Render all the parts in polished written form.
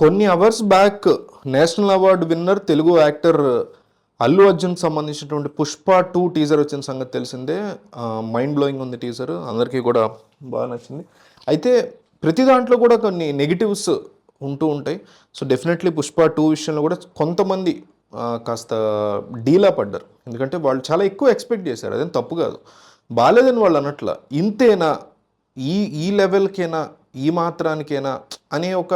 కొన్ని hours back national award winner Telugu actor Allu Arjun సంబంధించినటువంటి Pushpa 2 teaser వచ్చిన సంగతి తెలిసిందే. మైండ్ బ్లోయింగ్ ఉంది టీజర్, అందరికీ కూడా బాగా నచ్చింది. అయితే ప్రతి దాంట్లో కూడా కొన్ని నెగిటివ్స్ ఉంటూ ఉంటాయి. సో డెఫినెట్లీ పుష్ప 2 విషయంలో కూడా కొంతమంది కాస్త డీలా పడ్డారు. ఎందుకంటే వాళ్ళు చాలా ఎక్కువ ఎక్స్పెక్ట్ చేశారు, అదేం తప్పు కాదు, బాగాలేదని వాళ్ళు అన్నట్ల. ఇంతేనా, ఈ ఈ లెవెల్కేనా, ఈ మాత్రానికేనా అనే ఒక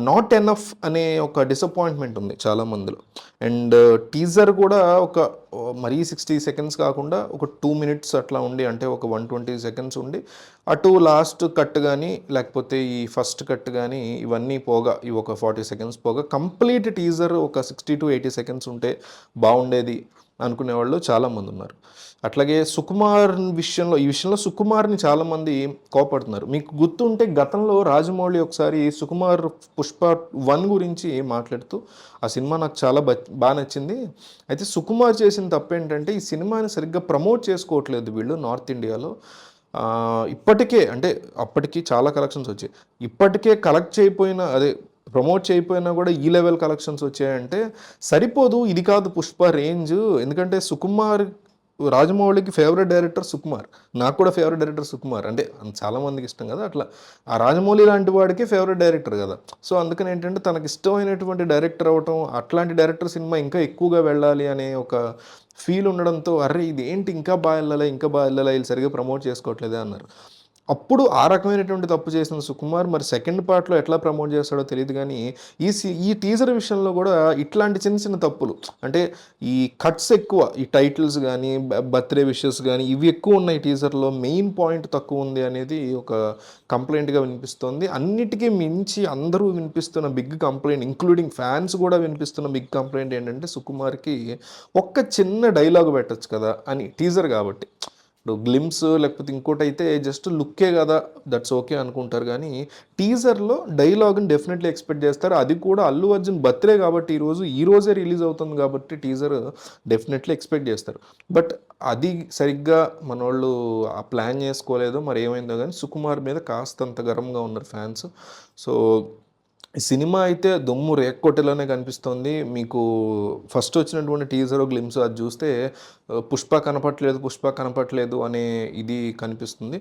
నాట్ ఎనఫ్ అనే ఒక డిసప్పాయింట్మెంట్ ఉంది చాలామందిలో. అండ్ టీజర్ కూడా ఒక మరీ 60 సెకండ్స్ కాకుండా ఒక 2 మినిట్స్ అట్లా ఉండి, అంటే ఒక 120 సెకండ్స్ ఉండి, అటు లాస్ట్ కట్ కానీ లేకపోతే ఈ ఫస్ట్ కట్ కానీ ఇవన్నీ పోగా, ఇవి ఒక 40 సెకండ్స్ పోగా కంప్లీట్ టీజర్ ఒక 60 to 80 సెకండ్స్ ఉంటే బాగుండేది అనుకునేవాళ్ళు చాలామంది ఉన్నారు. అట్లాగే సుకుమార్ ఈ విషయంలో సుకుమార్ని చాలామంది కోపడుతున్నారు. మీకు గుర్తుంటే గతంలో రాజమౌళి ఒకసారి సుకుమార్ పుష్ప 1 గురించి మాట్లాడుతూ, ఆ సినిమా నాకు చాలా బాగా నచ్చింది, అయితే సుకుమార్ చేసిన తప్పు ఏంటంటే ఈ సినిమాని సరిగ్గా ప్రమోట్ చేసుకోవట్లేదు వీళ్ళు నార్త్ ఇండియాలో. ఇప్పటికే అంటే అప్పటికి చాలా కలెక్షన్స్ వచ్చాయి, ఇప్పటికే కలెక్ట్ చేయకపోయినా అదే ప్రమోట్ చేయకపోయినా కూడా ఈ లెవెల్ కలెక్షన్స్ వచ్చాయంటే సరిపోదు. ఇది కాదు పుష్ప రేంజ్. ఎందుకంటే సుకుమార్, రాజమౌళికి ఫేవరెట్ డైరెక్టర్ సుకుమార్, నాకు కూడా ఫేవరెట్ డైరెక్టర్ సుకుమార్, అంటే చాలామందికి ఇష్టం కదా, అట్లా ఆ రాజమౌళి లాంటి వాడికి ఫేవరెట్ డైరెక్టర్ కదా. సో అందుకని ఏంటంటే తనకి ఇష్టమైనటువంటి డైరెక్టర్ అవటం, అట్లాంటి డైరెక్టర్ సినిమా ఇంకా ఎక్కువగా వెళ్ళాలి అనే ఒక ఫీల్ ఉండడంతో, అరే ఇది ఏంటి ఇంకా బాగా వెళ్ళాలి వీళ్ళు సరిగ్గా ప్రమోట్ చేసుకోవట్లేదే అన్నారు. అప్పుడు ఆ రకమైనటువంటి తప్పు చేసిన సుకుమార్ మరి సెకండ్ పార్ట్లో ఎట్లా ప్రమోట్ చేస్తాడో తెలియదు. కానీ ఈ టీజర్ విషయంలో కూడా ఇట్లాంటి చిన్న చిన్న తప్పులు, అంటే ఈ కట్స్ ఎక్కువ, ఈ టైటిల్స్ కానీ బర్త్డే విషెస్ కానీ ఇవి ఎక్కువ ఉన్నాయి టీజర్లో, మెయిన్ పాయింట్ తక్కువ ఉంది అనేది ఒక కంప్లైంట్గా వినిపిస్తోంది. అన్నిటికీ మించి అందరూ వినిపిస్తున్న బిగ్ కంప్లైంట్, ఇంక్లూడింగ్ ఫ్యాన్స్ కూడా వినిపిస్తున్న బిగ్ కంప్లైంట్ ఏంటంటే సుకుమార్కి ఒక్క చిన్న డైలాగ్ పెట్టచ్చు కదా అని, టీజర్ కాబట్టి. ఇప్పుడు గ్లిమ్స్ లేకపోతే ఇంకోటి అయితే జస్ట్ లుక్కే కదా, దట్స్ ఓకే అనుకుంటారు. కానీ టీజర్లో డైలాగ్ని డెఫినెట్లీ ఎక్స్పెక్ట్ చేస్తారు. అది కూడా అల్లు అర్జున్ బర్త్డే కాబట్టి ఈ రోజే రిలీజ్ అవుతుంది కాబట్టి టీజర్ డెఫినెట్లీ ఎక్స్పెక్ట్ చేస్తారు. బట్ అది సరిగ్గా మనోళ్ళు ఆ ప్లాన్ చేసుకోలేదో మరి ఏమైందో కానీ సుకుమార్ మీద కాస్తంత గరంగా ఉన్నారు ఫ్యాన్స్. సో ఈ సినిమా అయితే దుమ్ము రేక్కొట్టేలానే కనిపిస్తుంది. మీకు ఫస్ట్ వచ్చినటువంటి టీజర్ గ్లిమ్స్ అది చూస్తే పుష్ప కనపట్లేదు అనే ఇది కనిపిస్తుంది.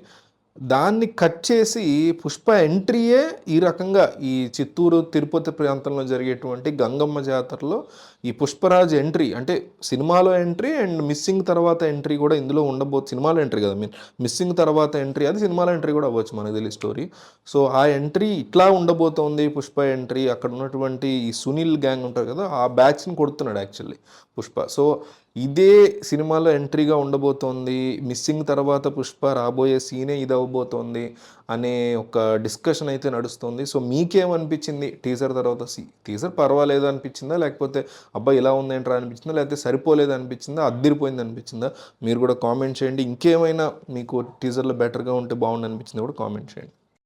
దాన్ని కట్ చేసి పుష్ప ఎంట్రీయే ఈ రకంగా ఈ చిత్తూరు తిరుపతి ప్రాంతంలో జరిగేటువంటి గంగమ్మ జాతరలో ఈ పుష్పరాజ్ ఎంట్రీ, అంటే సినిమాలో ఎంట్రీ అండ్ మిస్సింగ్ తర్వాత ఎంట్రీ కూడా ఇందులో సినిమాలో ఎంట్రీ కదా, మిస్సింగ్ తర్వాత ఎంట్రీ, అది సినిమాలో ఎంట్రీ కూడా అవ్వచ్చు, మనకు తెలియ స్టోరీ. సో ఆ ఎంట్రీ ఇట్లా ఉండబోతోంది పుష్ప ఎంట్రీ. అక్కడ ఉన్నటువంటి ఈ సునీల్ గ్యాంగ్ ఉంటారు కదా, ఆ బ్యాచ్ని కొడుతున్నాడు యాక్చువల్లీ పుష్ప. సో ఇదే సినిమాలో ఎంట్రీగా ఉండబోతోంది, మిస్సింగ్ తర్వాత పుష్ప రాబోయే సీనే ఇది అవ్వబోతోంది అనే ఒక డిస్కషన్ అయితే నడుస్తుంది. సో మీకేమనిపించింది టీజర్ తర్వాత? టీజర్ పర్వాలేదు అనిపించిందా, లేకపోతే అబ్బాయి ఇలా ఉందేంట్రా అనిపించిందా, లేకపోతే సరిపోలేదు అనిపించిందా, అద్దిరిపోయింది అనిపించిందా? మీరు కూడా కామెంట్ చేయండి. ఇంకేమైనా మీకు టీజర్లో బెటర్గా ఉంటే బాగుండు అనిపించింది కూడా కామెంట్ చేయండి.